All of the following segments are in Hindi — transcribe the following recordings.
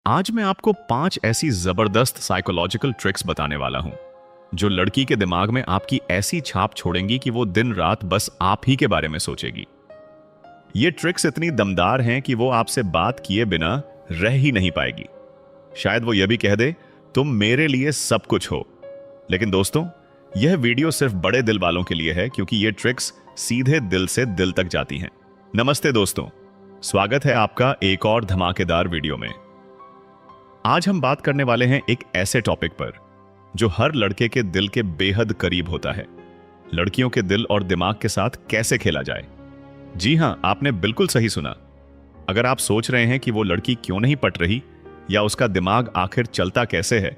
आज मैं आपको 5 ऐसी जबरदस्त साइकोलॉजिकल ट्रिक्स बताने वाला हूं जो लड़की के दिमाग में आपकी ऐसी छाप छोड़ेंगी कि वो दिन रात बस आप ही के बारे में सोचेगी। ये ट्रिक्स इतनी दमदार हैं कि वो आपसे बात किए बिना रह ही नहीं पाएगी। शायद वो ये भी कह दे, तुम मेरे लिए सब कुछ हो। लेकिन दोस्तों, यह वीडियो सिर्फ बड़े दिल वालों के लिए है, क्योंकि ये ट्रिक्स सीधे दिल से दिल तक जाती हैं। नमस्ते दोस्तों, स्वागत है आपका एक और धमाकेदार वीडियो में। आज हम बात करने वाले हैं एक ऐसे टॉपिक पर जो हर लड़के के दिल के बेहद करीब होता है। लड़कियों के दिल और दिमाग के साथ कैसे खेला जाए। जी हां, आपने बिल्कुल सही सुना। अगर आप सोच रहे हैं कि वो लड़की क्यों नहीं पट रही या उसका दिमाग आखिर चलता कैसे है,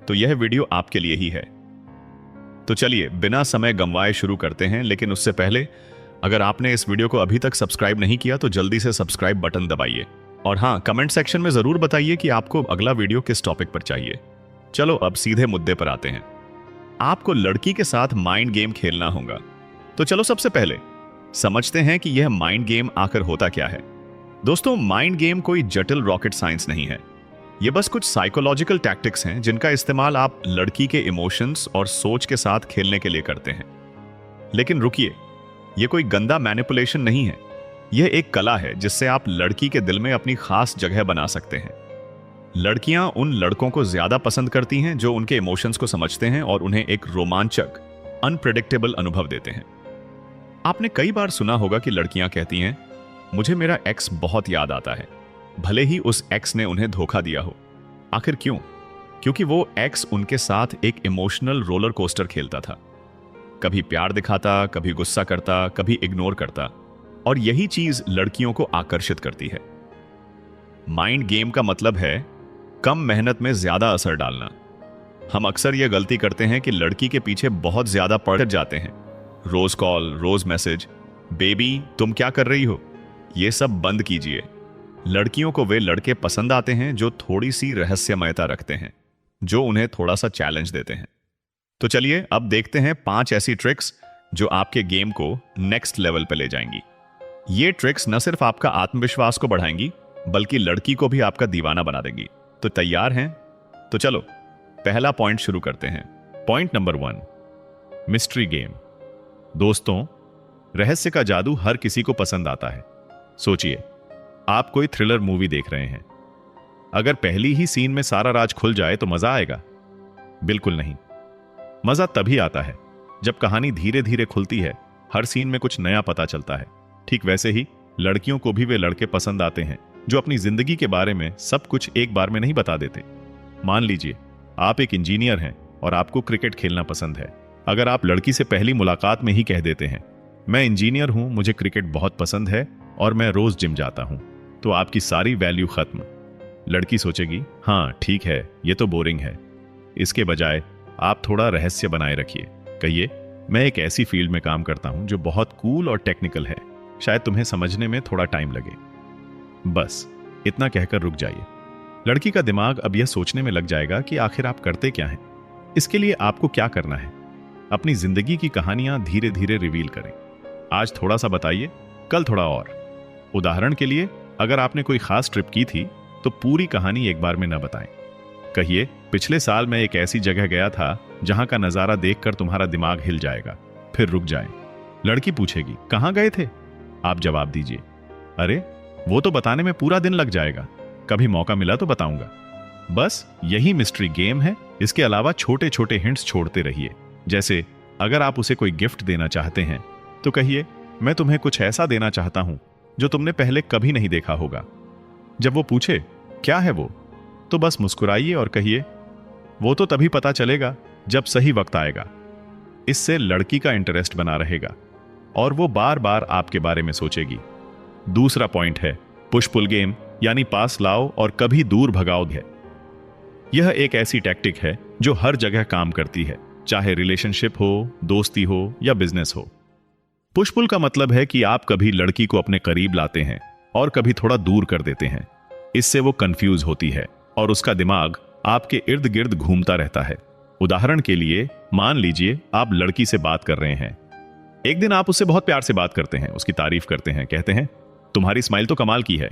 तो यह वीडियो आपके लिए ही है। तो चलिए बिना समय गंवाए शुरू करते हैं। लेकिन उससे पहले, अगर आपने इस वीडियो को अभी तक सब्सक्राइब नहीं किया तो जल्दी से सब्सक्राइब बटन दबाइए। और हां, कमेंट सेक्शन में जरूर बताइए कि आपको अगला वीडियो किस टॉपिक पर चाहिए। चलो अब सीधे मुद्दे पर आते हैं। आपको लड़की के साथ माइंड गेम खेलना होगा। तो चलो सबसे पहले समझते हैं कि यह माइंड गेम आखिर होता क्या है। दोस्तों, माइंड गेम कोई जटिल रॉकेट साइंस नहीं है। यह बस कुछ साइकोलॉजिकल टैक्टिक्स हैं जिनका इस्तेमाल आप लड़की के इमोशंस और सोच के साथ खेलने के लिए करते हैं। लेकिन रुकिए, यह कोई गंदा मैनिपुलेशन नहीं है। यह एक कला है जिससे आप लड़की के दिल में अपनी खास जगह बना सकते हैं। लड़कियां उन लड़कों को ज्यादा पसंद करती हैं जो उनके इमोशंस को समझते हैं और उन्हें एक रोमांचक, अनप्रेडिक्टेबल अनुभव देते हैं। आपने कई बार सुना होगा कि लड़कियां कहती हैं, मुझे मेरा एक्स बहुत याद आता है, भले ही उस एक्स ने उन्हें धोखा दिया हो। आखिर क्यों? क्योंकि वो एक्स उनके साथ एक इमोशनल रोलर कोस्टर खेलता था। कभी प्यार दिखाता, कभी गुस्सा करता, कभी इग्नोर करता। और यही चीज लड़कियों को आकर्षित करती है। माइंड गेम का मतलब है कम मेहनत में ज्यादा असर डालना। हम अक्सर यह गलती करते हैं कि लड़की के पीछे बहुत ज्यादा पड़ जाते हैं। रोज कॉल, रोज मैसेज, बेबी तुम क्या कर रही हो, यह सब बंद कीजिए। लड़कियों को वे लड़के पसंद आते हैं जो थोड़ी सी रहस्यमयता रखते हैं, जो उन्हें थोड़ा सा चैलेंज देते हैं। तो चलिए अब देखते हैं 5 ऐसी ट्रिक्स जो आपके गेम को नेक्स्ट लेवल पर ले जाएंगी। ये ट्रिक्स न सिर्फ आपका आत्मविश्वास को बढ़ाएंगी, बल्कि लड़की को भी आपका दीवाना बना देंगी। तो तैयार हैं? तो चलो पहला पॉइंट शुरू करते हैं। Point number 1, mystery game. दोस्तों, रहस्य का जादू हर किसी को पसंद आता है। सोचिए, आप कोई थ्रिलर मूवी देख रहे हैं। अगर पहली ही सीन में सारा राज खुल जाए तो मजा आएगा? बिल्कुल नहीं। मजा तभी आता है जब कहानी धीरे धीरे खुलती है, हर सीन में कुछ नया पता चलता है। ठीक वैसे ही लड़कियों को भी वे लड़के पसंद आते हैं जो अपनी जिंदगी के बारे में सब कुछ एक बार में नहीं बता देते। मान लीजिए आप एक इंजीनियर हैं और आपको क्रिकेट खेलना पसंद है। अगर आप लड़की से पहली मुलाकात में ही कह देते हैं, मैं इंजीनियर हूं, मुझे क्रिकेट बहुत पसंद है और मैं रोज जिम जाता हूं, तो आपकी सारी वैल्यू खत्म। लड़की सोचेगी, हाँ ठीक है, ये तो बोरिंग है। इसके बजाय आप थोड़ा रहस्य बनाए रखिए। कहिए, मैं एक ऐसी फील्ड में काम करता हूं जो बहुत कूल और टेक्निकल है, शायद तुम्हें समझने में थोड़ा टाइम लगे। बस इतना कहकर रुक जाइए। लड़की का दिमाग अब यह सोचने में लग जाएगा कि आखिर आप करते क्या हैं। इसके लिए आपको क्या करना है, अपनी जिंदगी की कहानियां धीरे धीरे रिवील करें। आज थोड़ा सा बताइए, कल थोड़ा और। उदाहरण के लिए, अगर आपने कोई खास ट्रिप की थी तो पूरी कहानी एक बार में न बताएं। कहिए, पिछले साल मैं एक ऐसी जगह गया था जहां का नजारा देखकर तुम्हारा दिमाग हिल जाएगा। फिर रुक जाएं। लड़की पूछेगी, कहां गए थे? आप जवाब दीजिए, अरे वो तो बताने में पूरा दिन लग जाएगा, कभी मौका मिला तो बताऊंगा। बस यही मिस्ट्री गेम है। इसके अलावा छोटे छोटे हिंट्स छोड़ते रहिए। जैसे अगर आप उसे कोई गिफ्ट देना चाहते हैं तो कहिए, मैं तुम्हें कुछ ऐसा देना चाहता हूं जो तुमने पहले कभी नहीं देखा होगा। जब वो पूछे क्या है वो, तो बस मुस्कुराइए और कहिए, वो तो तभी पता चलेगा जब सही वक्त आएगा। इससे लड़की का इंटरेस्ट बना रहेगा और वो बार बार आपके बारे में सोचेगी। दूसरा पॉइंट है पुश पुल गेम, यानी पास लाओ और कभी दूर भगाओ है। यह एक ऐसी टैक्टिक है जो हर जगह काम करती है, चाहे रिलेशनशिप हो, दोस्ती हो या बिजनेस हो। पुश पुल का मतलब है कि आप कभी लड़की को अपने करीब लाते हैं और कभी थोड़ा दूर कर देते हैं। इससे वो कंफ्यूज होती है और उसका दिमाग आपके इर्द गिर्द घूमता रहता है। उदाहरण के लिए, मान लीजिए आप लड़की से बात कर रहे हैं। एक दिन आप उससे बहुत प्यार से बात करते हैं, उसकी तारीफ करते हैं, कहते हैं तुम्हारी स्माइल तो कमाल की है।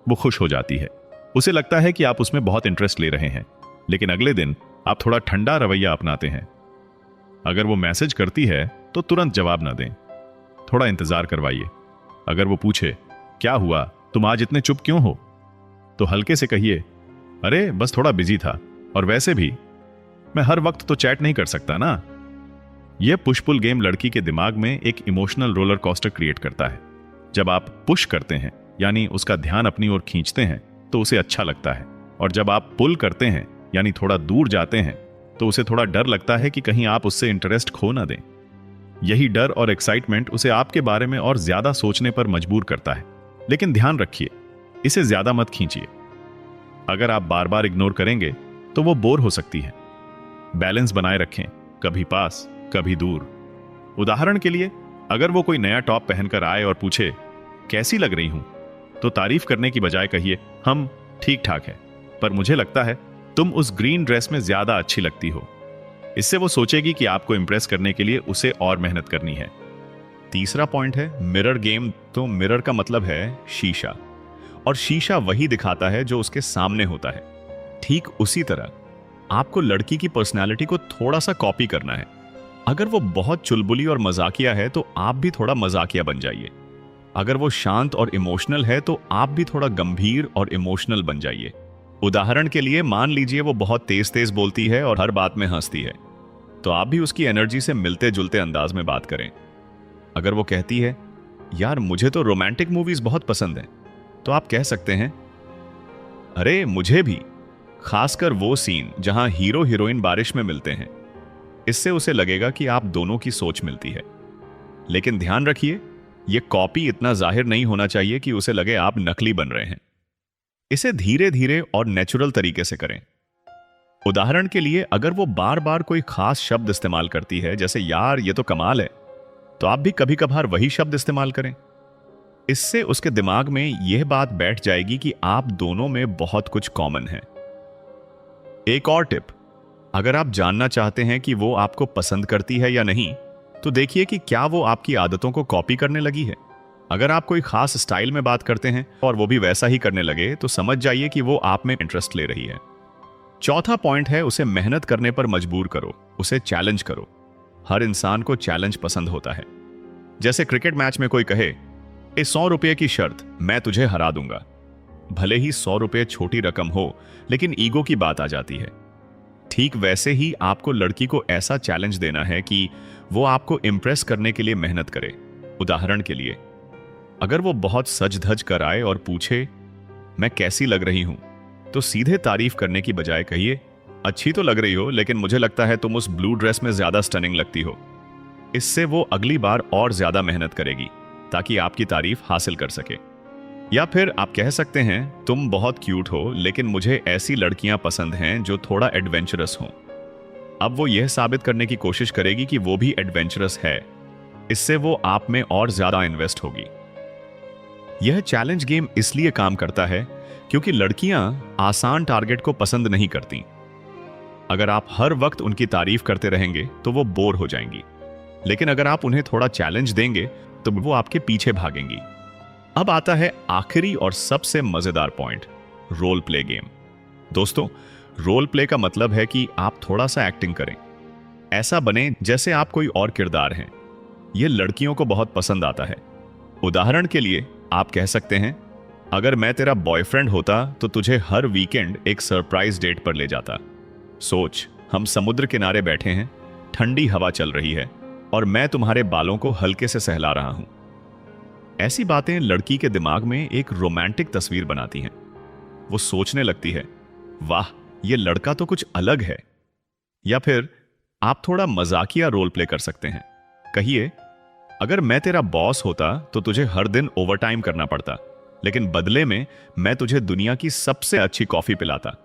वो खुश हो जाती है। उसे लगता है कि आप उसमें बहुत इंटरेस्ट ले रहे हैं, लेकिन अगले दिन आप थोड़ा ठंडा रवैया अपनाते हैं। अगर वो मैसेज करती है तो तुरंत जवाब ना दें, थोड़ा इंतजार करवाइए। अगर वो पूछे क्या हुआ, तुम आज इतने चुप क्यों हो, तो हल्के से कहिए अरे बस थोड़ा बिजी था, और वैसे भी मैं हर वक्त तो चैट नहीं कर सकता ना। यह पुश पुल गेम लड़की के दिमाग में एक इमोशनल रोलर कोस्टर क्रिएट करता है। जब आप पुश करते हैं यानी उसका ध्यान अपनी ओर खींचते हैं तो उसे अच्छा लगता है, और जब आप पुल करते हैं यानी थोड़ा दूर जाते हैं तो उसे थोड़ा डर लगता है कि कहीं आप उससे इंटरेस्ट खो ना दें। यही डर और एक्साइटमेंट उसे आपके बारे में और ज्यादा सोचने पर मजबूर करता है। लेकिन ध्यान रखिए, इसे ज्यादा मत खींचिए। अगर आप बार बार इग्नोर करेंगे तो वो बोर हो सकती है। बैलेंस बनाए रखें, कभी पास कभी दूर। उदाहरण के लिए, अगर वो कोई नया टॉप पहनकर आए और पूछे कैसी लग रही हूं, तो तारीफ करने की बजाय कहिए हम ठीक ठाक है, पर मुझे लगता है तुम उस ग्रीन ड्रेस में ज्यादा अच्छी लगती हो। इससे वो सोचेगी कि आपको इंप्रेस करने के लिए उसे और मेहनत करनी है। तीसरा पॉइंट है मिरर गेम। तो मिरर का मतलब है शीशा, और शीशा वही दिखाता है जो उसके सामने होता है। ठीक उसी तरह आपको लड़की की पर्सनालिटी को थोड़ा सा कॉपी करना है। अगर वो बहुत चुलबुली और मजाकिया है तो आप भी थोड़ा मजाकिया बन जाइए। अगर वो शांत और इमोशनल है तो आप भी थोड़ा गंभीर और इमोशनल बन जाइए। उदाहरण के लिए, मान लीजिए वो बहुत तेज तेज बोलती है और हर बात में हंसती है, तो आप भी उसकी एनर्जी से मिलते जुलते अंदाज में बात करें। अगर वो कहती है यार मुझे तो रोमांटिक मूवीज बहुत पसंद है, तो आप कह सकते हैं अरे मुझे भी, खासकर वो सीन जहां हीरो हीरोइन बारिश में मिलते हैं। इससे उसे लगेगा कि आप दोनों की सोच मिलती है। लेकिन ध्यान रखिए, यह कॉपी इतना जाहिर नहीं होना चाहिए कि उसे लगे आप नकली बन रहे हैं। इसे धीरे धीरे और नेचुरल तरीके से करें। उदाहरण के लिए, अगर वो बार बार कोई खास शब्द इस्तेमाल करती है, जैसे यार ये तो कमाल है, तो आप भी कभी कभार वही शब्द इस्तेमाल करें। इससे उसके दिमाग में यह बात बैठ जाएगी कि आप दोनों में बहुत कुछ कॉमन है। एक और टिप, अगर आप जानना चाहते हैं कि वो आपको पसंद करती है या नहीं, तो देखिए कि क्या वो आपकी आदतों को कॉपी करने लगी है। अगर आप कोई खास स्टाइल में बात करते हैं और वो भी वैसा ही करने लगे, तो समझ जाइए कि वो आप में इंटरेस्ट ले रही है। चौथा पॉइंट है उसे मेहनत करने पर मजबूर करो, उसे चैलेंज करो। हर इंसान को चैलेंज पसंद होता है। जैसे क्रिकेट मैच में कोई कहे, ए 100 रुपये की शर्त, मैं तुझे हरा दूंगा। भले ही 100 रुपये छोटी रकम हो, लेकिन ईगो की बात आ जाती है। ठीक वैसे ही आपको लड़की को ऐसा चैलेंज देना है कि वो आपको इंप्रेस करने के लिए मेहनत करे। उदाहरण के लिए, अगर वो बहुत सज धज कर आए और पूछे मैं कैसी लग रही हूं, तो सीधे तारीफ करने की बजाय कहिए अच्छी तो लग रही हो, लेकिन मुझे लगता है तुम उस ब्लू ड्रेस में ज्यादा स्टनिंग लगती हो। इससे वो अगली बार और ज्यादा मेहनत करेगी ताकि आपकी तारीफ हासिल कर सके। या फिर आप कह सकते हैं तुम बहुत क्यूट हो, लेकिन मुझे ऐसी लड़कियां पसंद हैं जो थोड़ा एडवेंचरस हों। अब वो यह साबित करने की कोशिश करेगी कि वो भी एडवेंचरस है। इससे वो आप में और ज्यादा इन्वेस्ट होगी। यह चैलेंज गेम इसलिए काम करता है क्योंकि लड़कियां आसान टारगेट को पसंद नहीं करती। अगर आप हर वक्त उनकी तारीफ करते रहेंगे तो वो बोर हो जाएंगी, लेकिन अगर आप उन्हें थोड़ा चैलेंज देंगे तो वो आपके पीछे भागेंगी। अब आता है आखिरी और सबसे मजेदार पॉइंट, रोल प्ले गेम। दोस्तों, रोल प्ले का मतलब है कि आप थोड़ा सा एक्टिंग करें। ऐसा बने जैसे आप कोई और किरदार हैं। यह लड़कियों को बहुत पसंद आता है। उदाहरण के लिए, आप कह सकते हैं अगर मैं तेरा बॉयफ्रेंड होता तो तुझे हर वीकेंड एक सरप्राइज डेट पर ले जाता। सोच, हम समुद्र किनारे बैठे हैं, ठंडी हवा चल रही है और मैं तुम्हारे बालों को हल्के से सहला रहा हूं। ऐसी बातें लड़की के दिमाग में एक रोमांटिक तस्वीर बनाती हैं। वो सोचने लगती है वाह, ये लड़का तो कुछ अलग है। या फिर आप थोड़ा मजाकिया रोल प्ले कर सकते हैं। कहिए अगर मैं तेरा बॉस होता तो तुझे हर दिन ओवरटाइम करना पड़ता, लेकिन बदले में मैं तुझे दुनिया की सबसे अच्छी कॉफी पिलाता।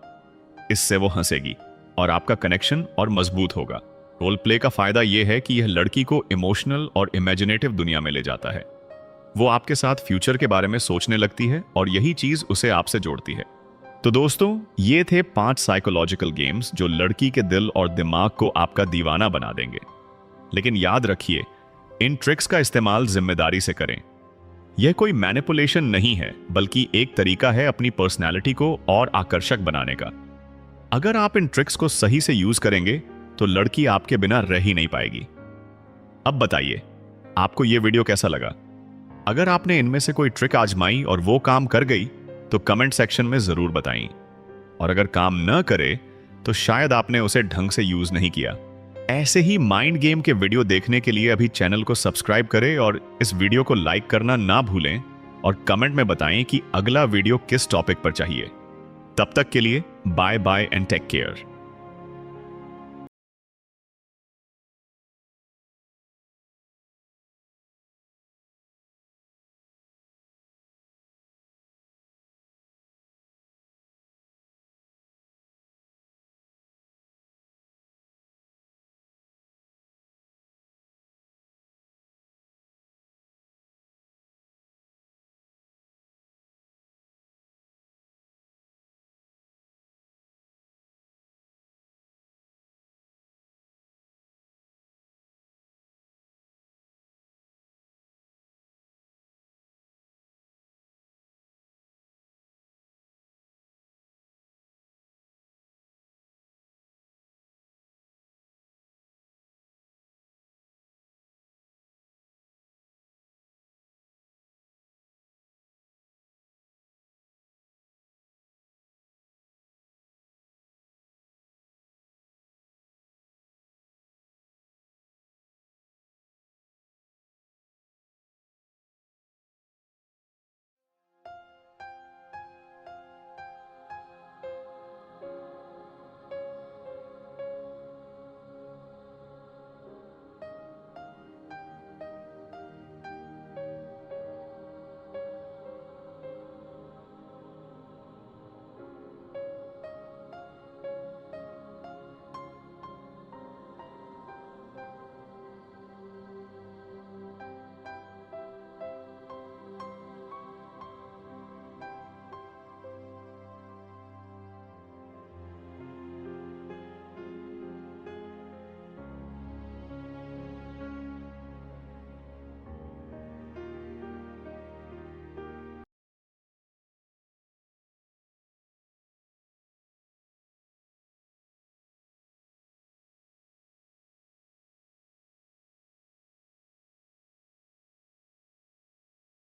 इससे वो हंसेगी और आपका कनेक्शन और मजबूत होगा। रोल प्ले का फायदा यह है कि यह लड़की को इमोशनल और इमेजिनेटिव दुनिया में ले जाता है। वो आपके साथ फ्यूचर के बारे में सोचने लगती है और यही चीज उसे आपसे जोड़ती है। तो दोस्तों, ये थे 5 साइकोलॉजिकल गेम्स जो लड़की के दिल और दिमाग को आपका दीवाना बना देंगे। लेकिन याद रखिए, इन ट्रिक्स का इस्तेमाल जिम्मेदारी से करें। यह कोई मैनिपुलेशन नहीं है, बल्कि एक तरीका है अपनी पर्सनैलिटी को और आकर्षक बनाने का। अगर आप इन ट्रिक्स को सही से यूज करेंगे तो लड़की आपके बिना रह ही नहीं पाएगी। अब बताइए, आपको यह वीडियो कैसा लगा? अगर आपने इनमें से कोई ट्रिक आजमाई और वो काम कर गई तो कमेंट सेक्शन में जरूर बताएं। और अगर काम न करे तो शायद आपने उसे ढंग से यूज नहीं किया। ऐसे ही माइंड गेम के वीडियो देखने के लिए अभी चैनल को सब्सक्राइब करें और इस वीडियो को लाइक करना ना भूलें और कमेंट में बताएं कि अगला वीडियो किस टॉपिक पर चाहिए। तब तक के लिए bye bye and take care.